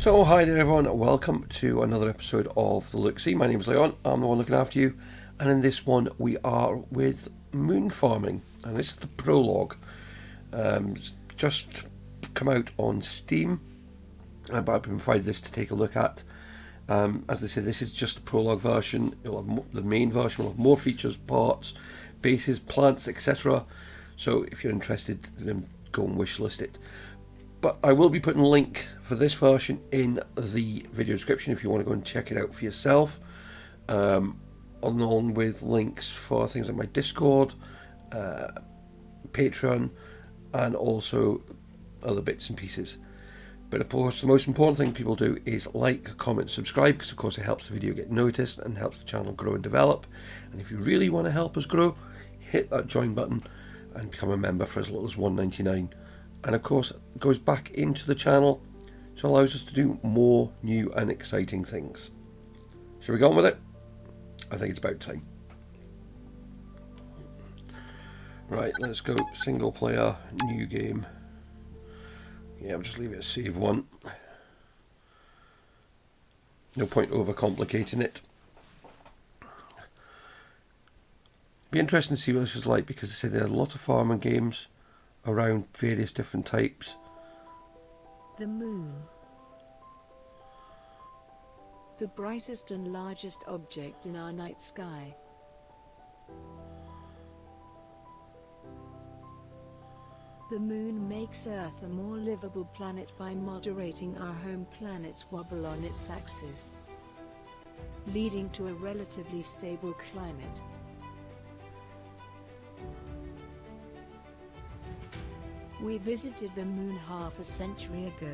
So hi there everyone, welcome to another episode of the LookSee. My name is Leon, I'm the one looking after you, and in this one we are with moon farming, and this is the prologue. It's just come out on Steam, but I've been provided this to take a look at. As they say, this is just the prologue version. It'll have the main version will have more features, parts, bases, plants, etc. So if you're interested, then go and wishlist it. But I will be putting a link for this version in the video description if you want to go and check it out for yourself, along with links for things like my Discord, Patreon, and also other bits and pieces. But of course, the most important thing people do is like, comment, subscribe, because of course it helps the video get noticed and helps the channel grow and develop. And if you really want to help us grow, hit that join button and become a member for as little as $1.99. And of course, it goes back into the channel, so it allows us to do more new and exciting things. Shall we go on with it? I think it's about time. Right, let's go single player, new game. Yeah, I'll just leave it as save one. No point overcomplicating it. Be interesting to see what this is like, because I say there are a lot of farming games around various different types. The moon. The brightest and largest object in our night sky. The moon makes Earth a more livable planet by moderating our home planet's wobble on its axis, leading to a relatively stable climate. We visited the moon half a century ago,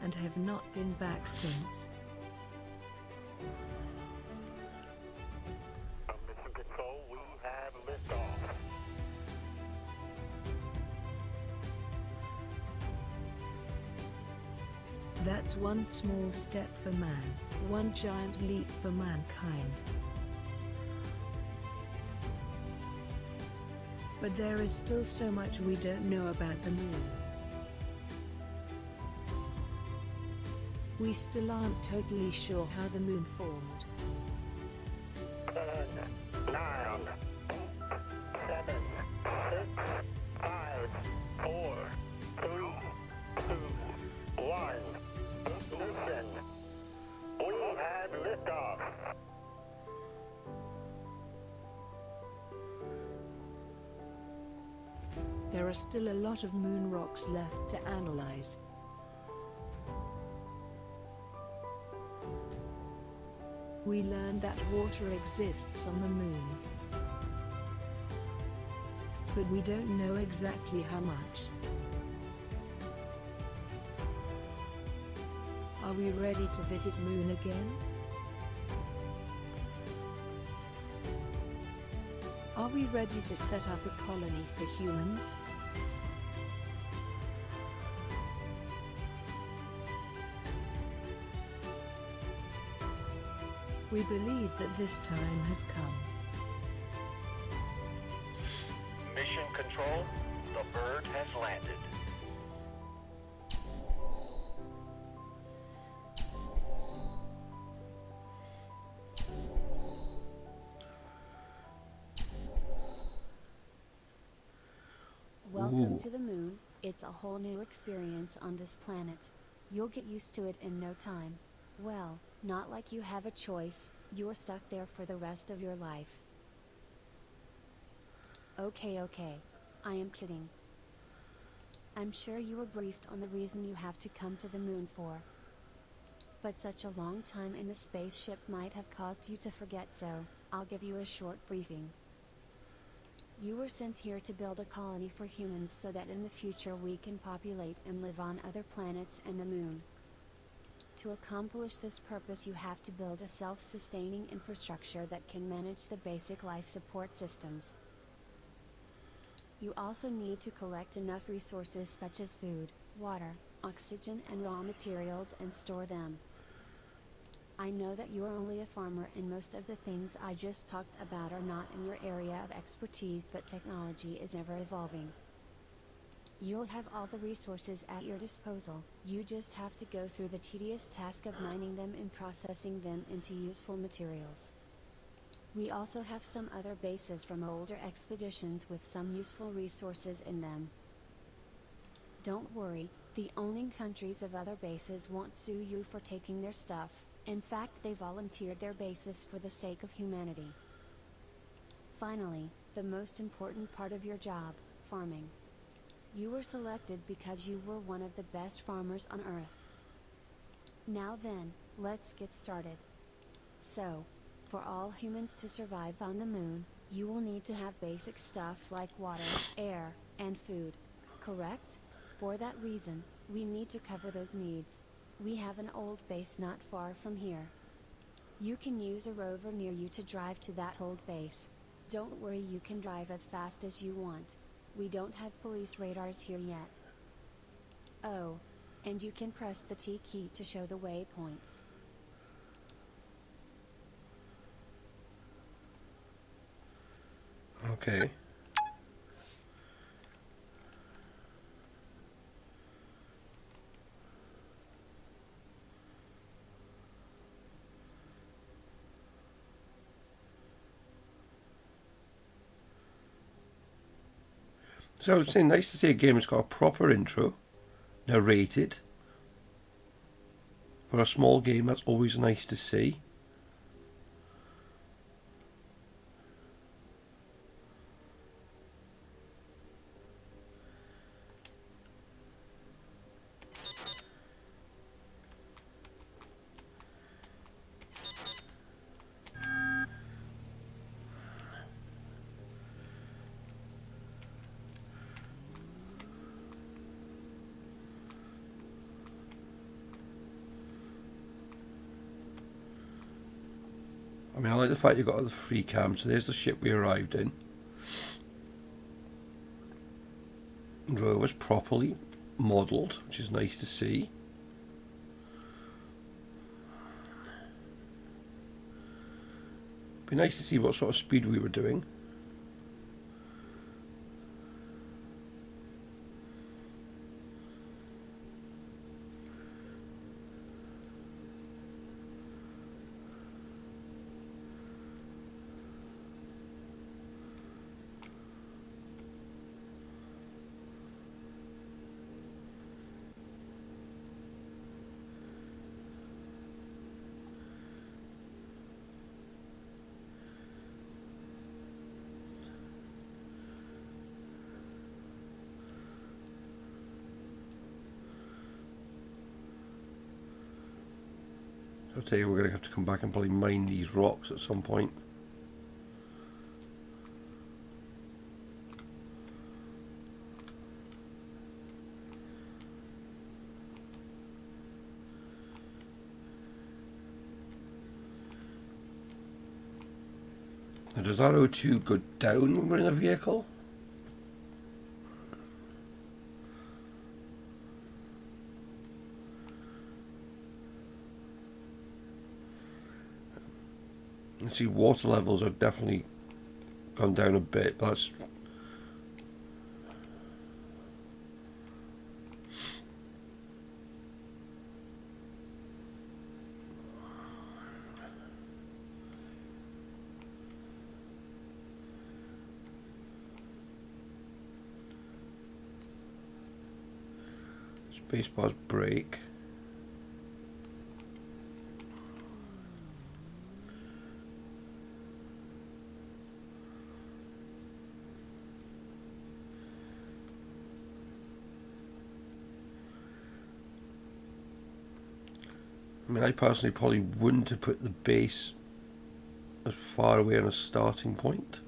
and have not been back since. Mission Control, we have liftoff. That's one small step for man, one giant leap for mankind. But there is still so much we don't know about the moon. We still aren't totally sure how the moon formed. 10, 9, 7, 6, 5, 4, 3, 2, 1. Listen, we have liftoff. There are still a lot of moon rocks left to analyze. We learned that water exists on the moon, but we don't know exactly how much. Are we ready to visit Moon again? Are we ready to set up a colony for humans? We believe that this time has come. Mission Control, the bird has landed. Welcome to the moon. It's a whole new experience on this planet. You'll get used to it in no time. Well, not like you have a choice, you're stuck there for the rest of your life. Okay, I am kidding. I'm sure you were briefed on the reason you have to come to the moon for. But such a long time in the spaceship might have caused you to forget, so I'll give you a short briefing. You were sent here to build a colony for humans so that in the future we can populate and live on other planets and the moon. To accomplish this purpose, you have to build a self-sustaining infrastructure that can manage the basic life support systems. You also need to collect enough resources such as food, water, oxygen and raw materials and store them. I know that you are only a farmer and most of the things I just talked about are not in your area of expertise, but technology is ever evolving. You'll have all the resources at your disposal, you just have to go through the tedious task of mining them and processing them into useful materials. We also have some other bases from older expeditions with some useful resources in them. Don't worry, the owning countries of other bases won't sue you for taking their stuff. In fact, they volunteered their bases for the sake of humanity. Finally, the most important part of your job, farming. You were selected because you were one of the best farmers on Earth. Now then, let's get started. So, for all humans to survive on the moon, you will need to have basic stuff like water, air, and food. Correct? For that reason, we need to cover those needs. We have an old base not far from here. You can use a rover near you to drive to that old base. Don't worry, you can drive as fast as you want. We don't have police radars here yet. Oh, and you can press the T key to show the waypoints. Okay. So I was saying, nice to see a game that's got a proper intro, narrated. For a small game, that's always nice to see. I mean, I like the fact you've got the free cam. So there's the ship we arrived in. Rover's properly modelled, which is nice to see. Be nice to see what sort of speed we were doing. I'll tell you, we're going to have to come back and probably mine these rocks at some point. Now, does our O2 go down when we're in a vehicle? You see, water levels are definitely gone down a bit. That's spacebar's brake. I mean, I personally probably wouldn't have put the base as far away on a starting point.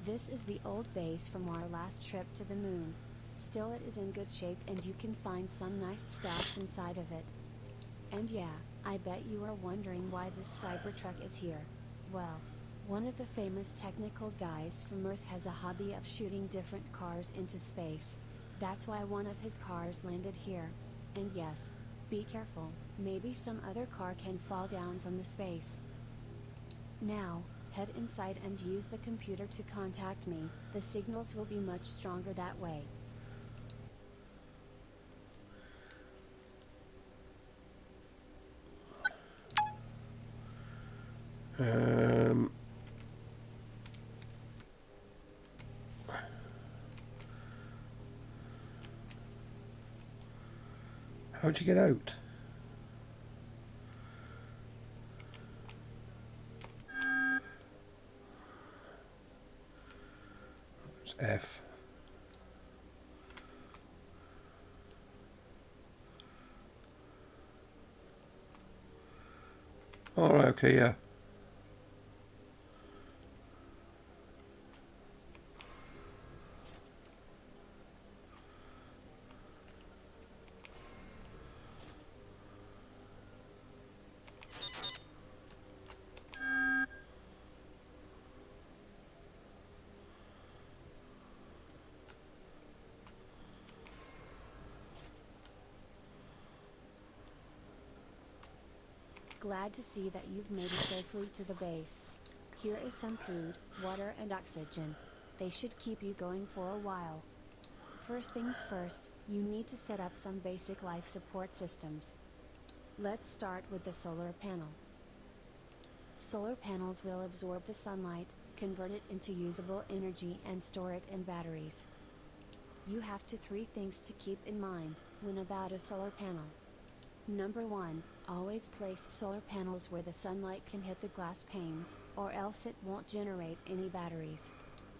This is the old base from our last trip to the moon. Still, it is in good shape and you can find some nice stuff inside of it. And yeah, I bet you are wondering why this Cybertruck is here. Well, one of the famous technical guys from Earth has a hobby of shooting different cars into space. That's why one of his cars landed here. And yes, be careful, maybe some other car can fall down from the space. Now, head inside and use the computer to contact me, the signals will be much stronger that way. How'd you get out? It's F. Alright, okay, yeah. Glad to see that you've made it safely to the base. Here is some food, water and oxygen. They should keep you going for a while. First things first, you need to set up some basic life support systems. Let's start with the solar panel. Solar panels will absorb the sunlight, convert it into usable energy and store it in batteries. You have three things to keep in mind when about a solar panel. Number 1, always place solar panels where the sunlight can hit the glass panes, or else it won't generate any batteries.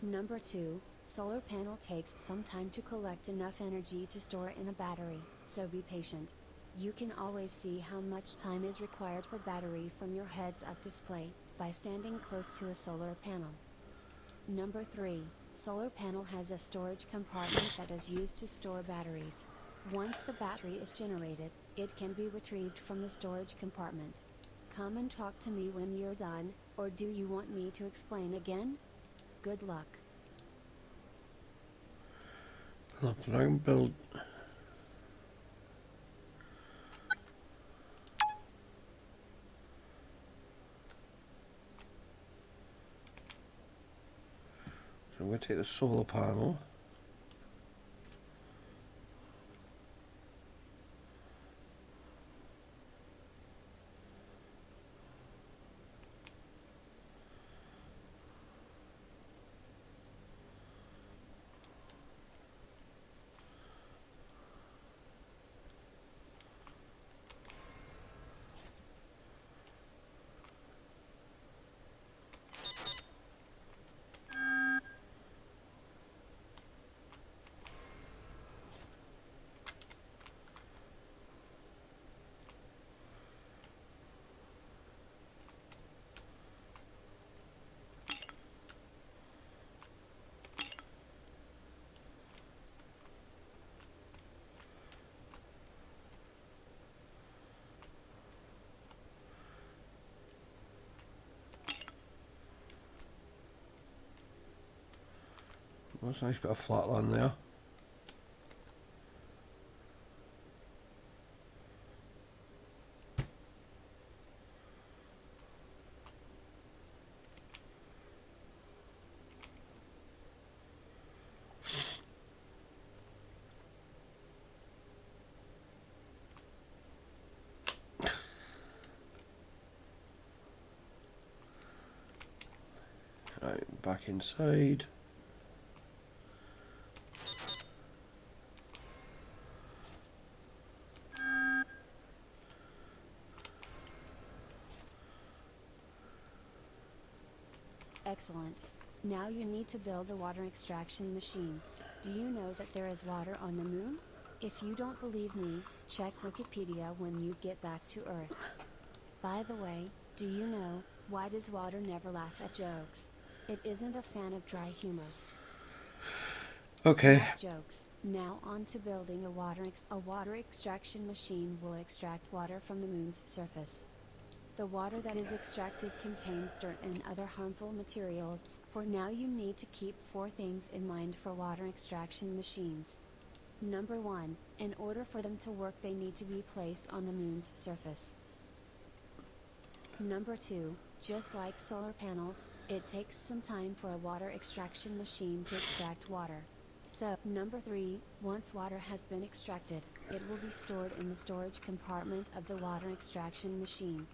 Number 2, solar panel takes some time to collect enough energy to store in a battery, so be patient. You can always see how much time is required per battery from your heads-up display, by standing close to a solar panel. Number 3, solar panel has a storage compartment that is used to store batteries. Once the battery is generated, it can be retrieved from the storage compartment. Come and talk to me when you're done, or do you want me to explain again? Good luck. Build. So I'm going to take the solar panel. That's a nice bit of flat land there. Right, back inside. Excellent. Now you need to build a water extraction machine. Do you know that there is water on the moon? If you don't believe me, check Wikipedia when you get back to Earth. By the way, do you know, why does water never laugh at jokes? It isn't a fan of dry humor. Okay. Enough jokes. Now on to building a water extraction machine will extract water from the moon's surface. The water that is extracted contains dirt and other harmful materials. For now you need to keep 4 things in mind for water extraction machines. Number 1, in order for them to work they need to be placed on the moon's surface. Number 2, just like solar panels, it takes some time for a water extraction machine to extract water. So, number 3, once water has been extracted, it will be stored in the storage compartment of the water extraction machine.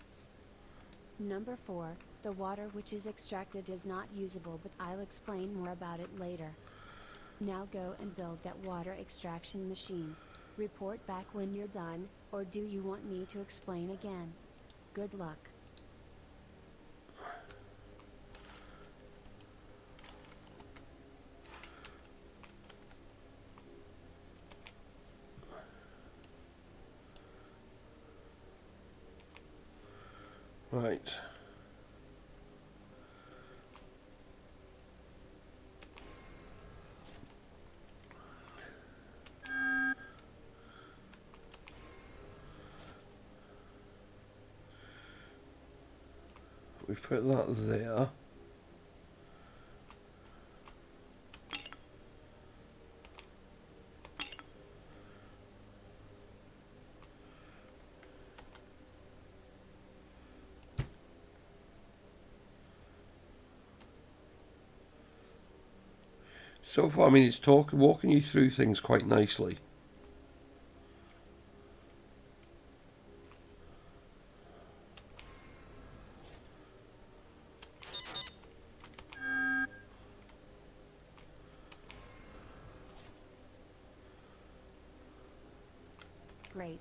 Number 4, the water which is extracted is not usable, but I'll explain more about it later. Now go and build that water extraction machine. Report back when you're done, or do you want me to explain again? Good luck. Right. We've put that there. So far, I mean, it's walking you through things quite nicely. Great.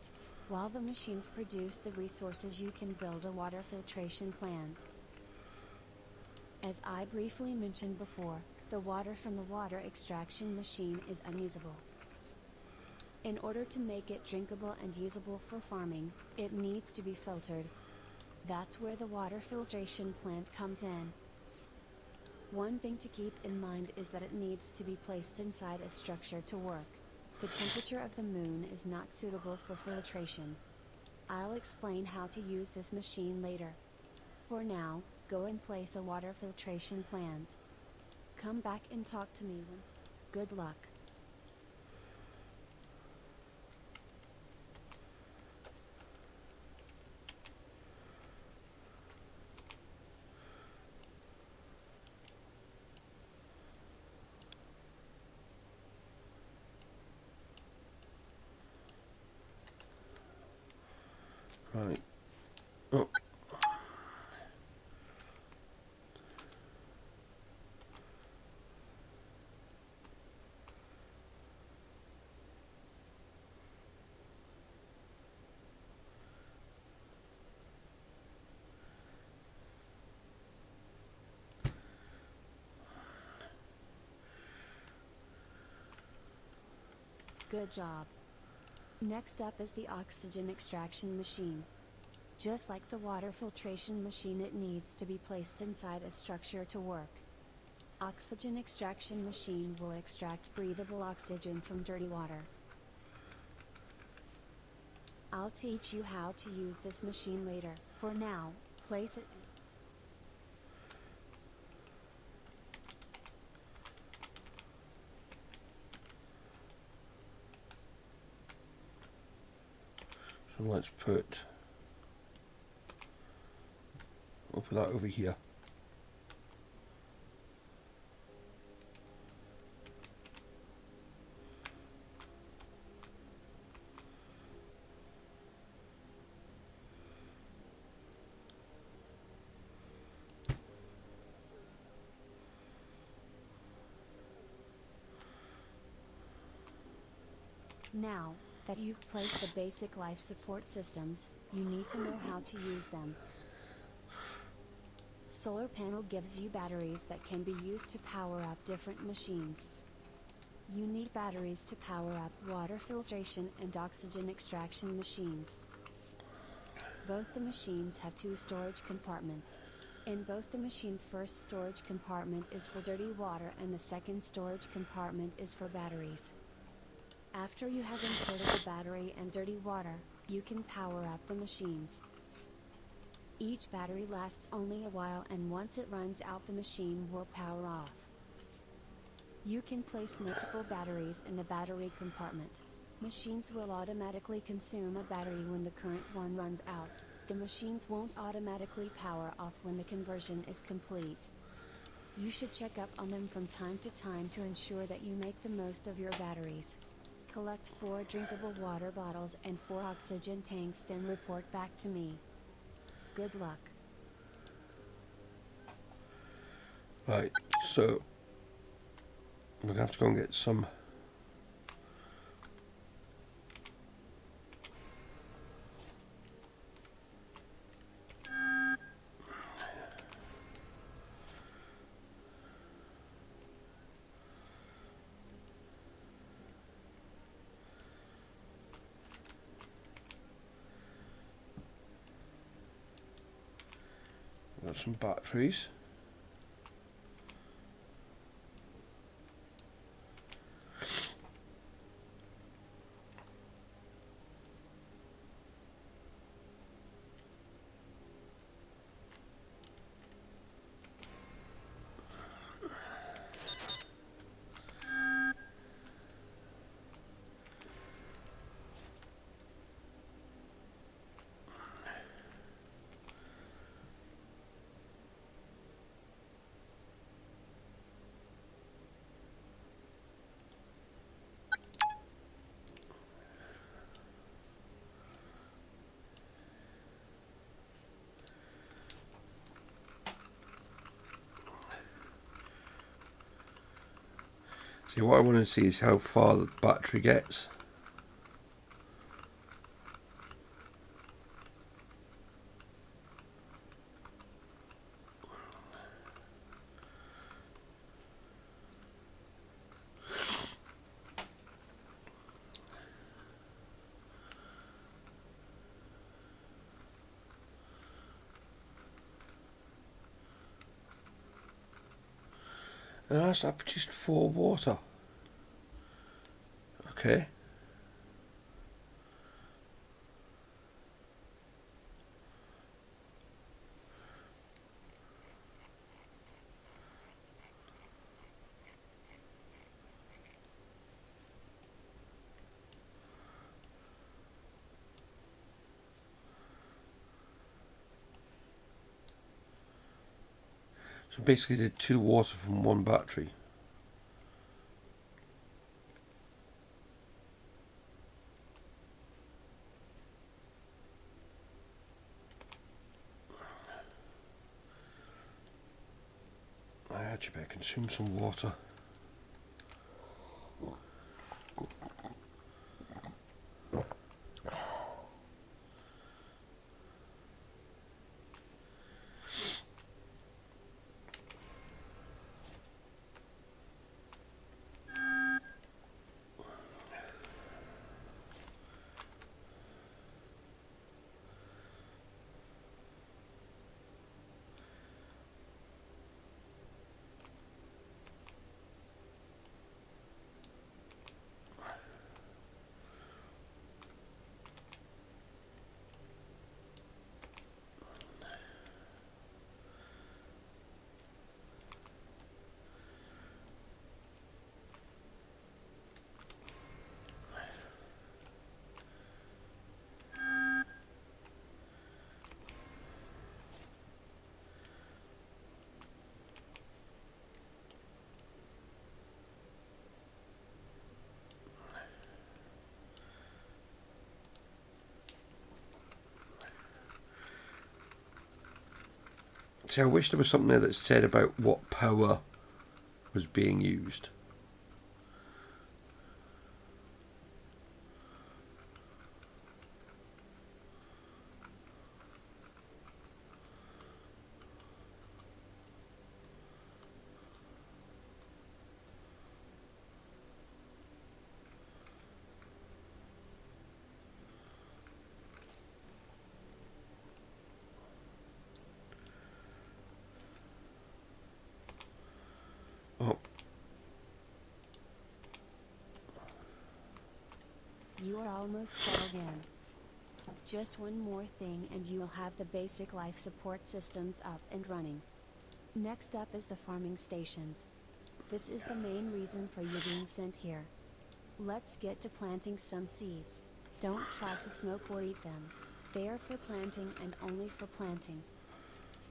While the machines produce the resources, you can build a water filtration plant. As I briefly mentioned before, the water from the water extraction machine is unusable. In order to make it drinkable and usable for farming, it needs to be filtered. That's where the water filtration plant comes in. One thing to keep in mind is that it needs to be placed inside a structure to work. The temperature of the moon is not suitable for filtration. I'll explain how to use this machine later. For now, go and place a water filtration plant. Come back and talk to me when. Good luck. Right. Oh. Good job. Next up is the oxygen extraction machine. Just like the water filtration machine, it needs to be placed inside a structure to work. Oxygen extraction machine will extract breathable oxygen from dirty water. I'll teach you how to use this machine later. For now, place it in. So let's put. We'll put that over here. Now that you've placed the basic life support systems, you need to know how to use them. Solar panel gives you batteries that can be used to power up different machines. You need batteries to power up water filtration and oxygen extraction machines. Both the machines have 2 storage compartments. In both the machines, first storage compartment is for dirty water and the second storage compartment is for batteries. After you have inserted the battery and dirty water, you can power up the machines. Each battery lasts only a while, and once it runs out the machine will power off. You can place multiple batteries in the battery compartment. Machines will automatically consume a battery when the current one runs out. The machines won't automatically power off when the conversion is complete. You should check up on them from time to time to ensure that you make the most of your batteries. Collect 4 drinkable water bottles and 4 oxygen tanks, then report back to me. Good luck. Right, so we're going to have to go and get some got some batteries. See, what I want to see is how far the battery gets. Ah, so I produced 4 water. Okay. So basically did 2 water from 1 battery. I actually better consume some water. See, I wish there was something there that said about what power was being used. Oh, You are almost settled in. Just one more thing and you will have the basic life support systems up and running. Next up is the farming stations. This is the main reason for you being sent here. Let's get to planting some seeds. Don't try to smoke or eat them. They are for planting and only for planting.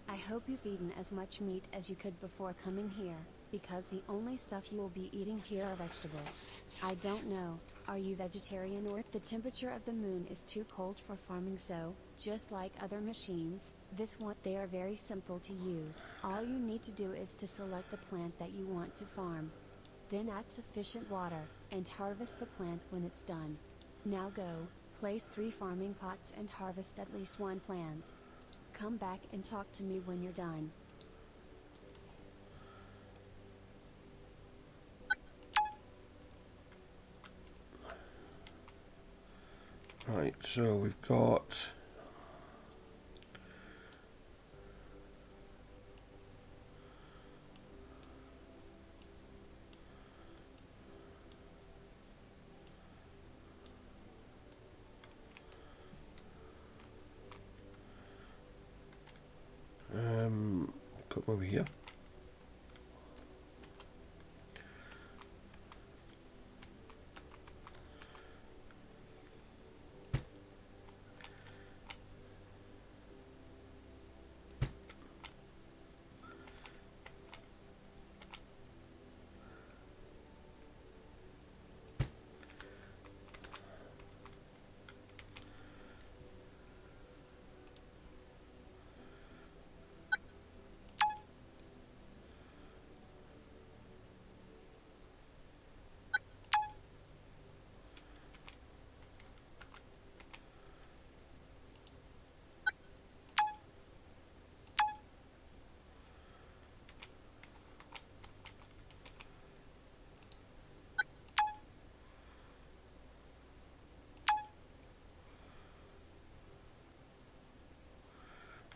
I hope you've eaten as much meat as you could before coming here, because the only stuff you will be eating here are vegetables. I don't know, are you vegetarian or? The temperature of the moon is too cold for farming, so, just like other machines, they are very simple to use. All you need to do is to select a plant that you want to farm. Then add sufficient water, and harvest the plant when it's done. Now go, place 3 farming pots and harvest at least 1 plant. Come back and talk to me when you're done. Right, so we've got... put them over here.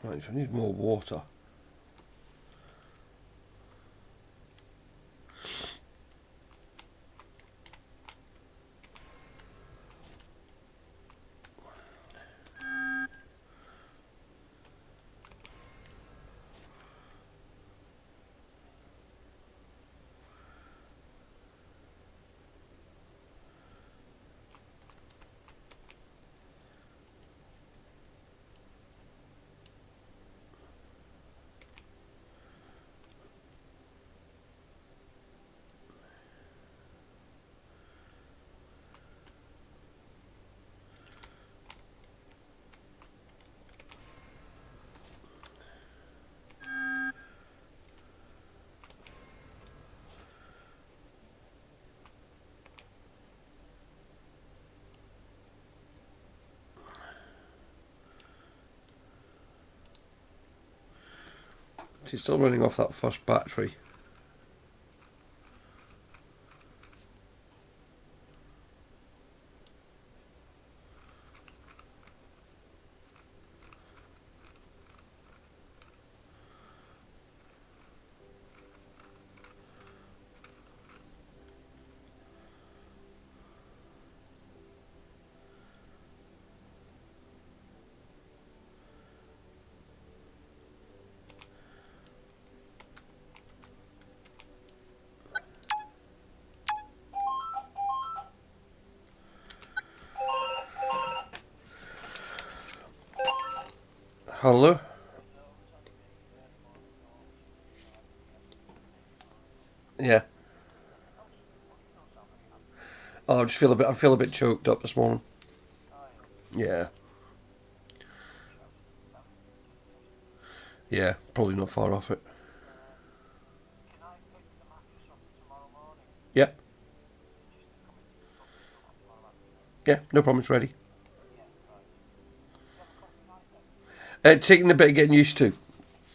Right, so I need more water. It's still running off that first battery. Hello? Yeah. Oh, I feel a bit choked up this morning. Yeah. Yeah, probably not far off it. Yeah. Yeah, no problem, it's ready. Taking a bit of getting used to.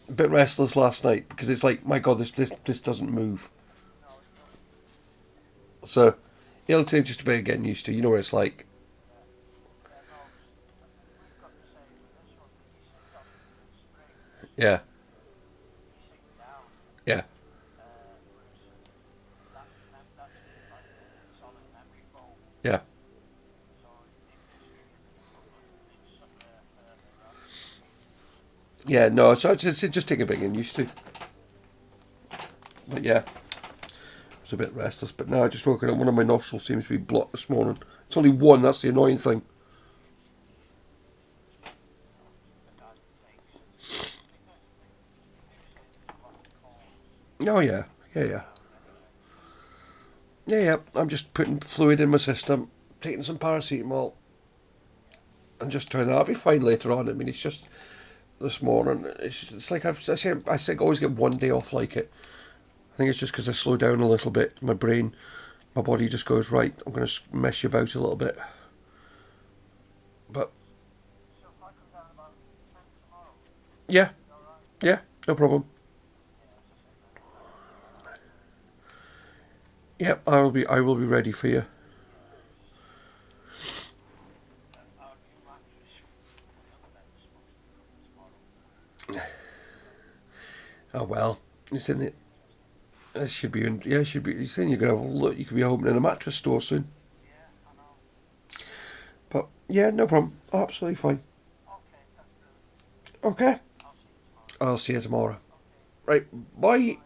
A bit restless last night because it's like, my God, this doesn't move. So it'll take just a bit of getting used to. You know what it's like. Yeah. Yeah. Yeah. Yeah, no, so it's just take a bit getting used to. But yeah, I was a bit restless. But now I just woken up. One of my nostrils seems to be blocked this morning. It's only one. That's the annoying thing. Oh yeah, yeah, yeah, yeah, yeah. I'm just putting fluid in my system, taking some paracetamol, and just trying that. I'll be fine later on. I mean, it's just this morning. It's like I think I always get one day off like it. I think it's just because I slow down a little bit. My brain, my body just goes, right, I'm going to mess you about a little bit. But yeah, yeah, no problem. Yeah, I will be ready for you. Oh well, it's in it. This should be in. Yeah, it should be. You're saying you're gonna have a look. You could be opening a mattress store soon. But yeah, no problem. Absolutely fine. Okay. I'll see you tomorrow. Right. Bye.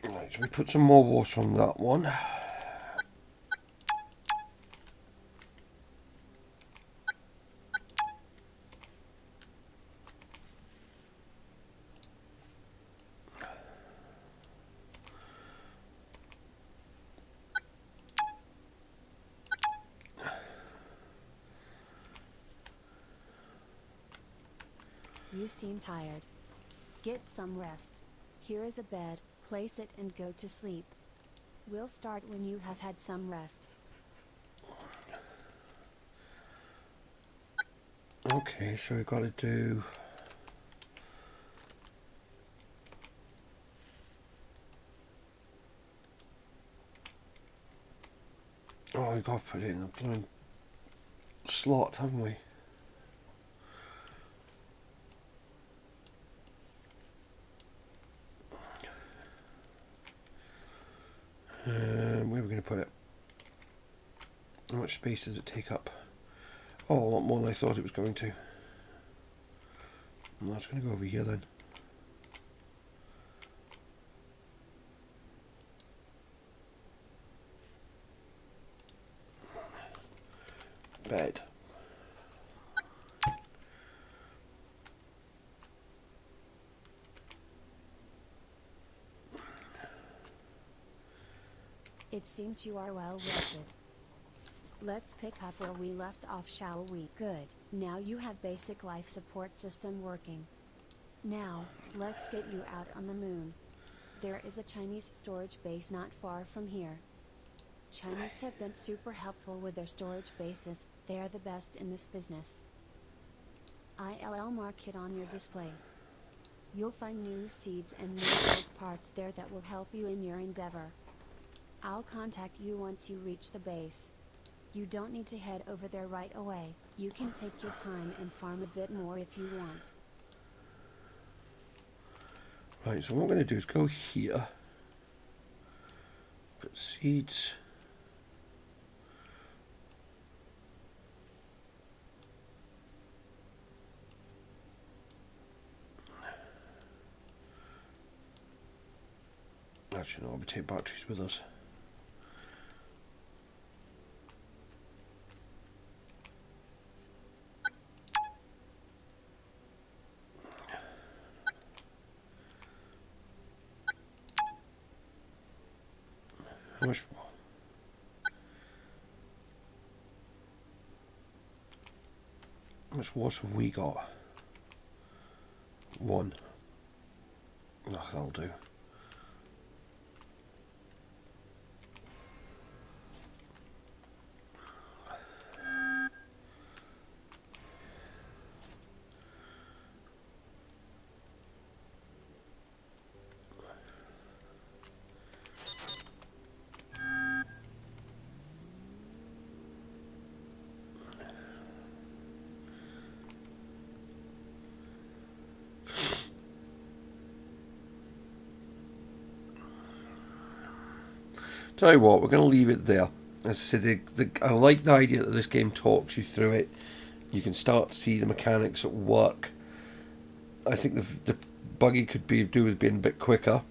Right. So we put some more water on that one. You seem tired. Get some rest. Here is a bed, place it and go to sleep. We'll start when you have had some rest. Okay. So we've got to do. Oh, we've got to put it in the blooming slot, haven't we? Where are we going to put it? How much space does it take up? Oh, a lot more than I thought it was going to. No, it's going to go over here then. Bed. It seems you are well rested. Let's pick up where we left off, shall we? Good. Now you have basic life support system working. Now, let's get you out on the moon. There is a Chinese storage base not far from here. Chinese have been super helpful with their storage bases, they are the best in this business. ILL mark it on your display. You'll find new seeds and new old parts there that will help you in your endeavor. I'll contact you once you reach the base. You don't need to head over there right away, you can take your time and farm a bit more if you want. Right, so what I'm going to do is go here. Put seeds. Actually, no, we take batteries with us. How much water have we got? One. Oh, that'll do. tell you what, we're going to leave it there. As I said, I like the idea that this game talks you through it. You can start to see the mechanics at work. I think the buggy could do with being a bit quicker.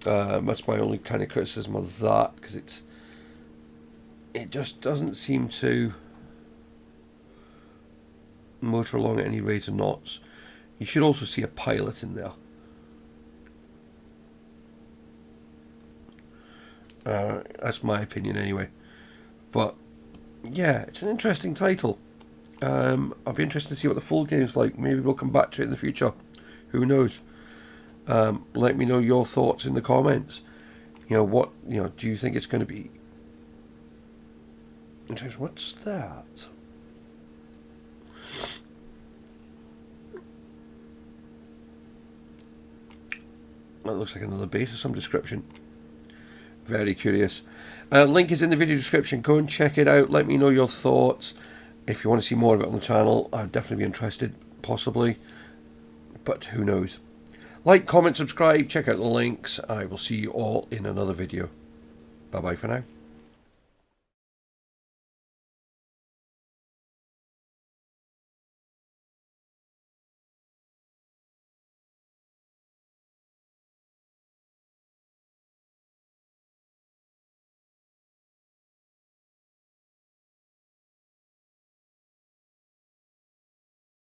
That's my only kind of criticism of that, because it just doesn't seem to motor along at any rate of knots. You should also see a pilot in there. That's my opinion anyway. But yeah, it's an interesting title. I'll be interested to see what the full game's like. Maybe we'll come back to it in the future. Who knows? Let me know your thoughts in the comments. What do you think it's going to be? Interesting. What's that? That looks like another base of some description. Very curious. Link is in the video description. Go and check it out. Let me know your thoughts. If you want to see more of it on the channel, I'd definitely be interested, possibly. But who knows? Like, comment, subscribe, check out the links. I will see you all in another video. Bye bye for now.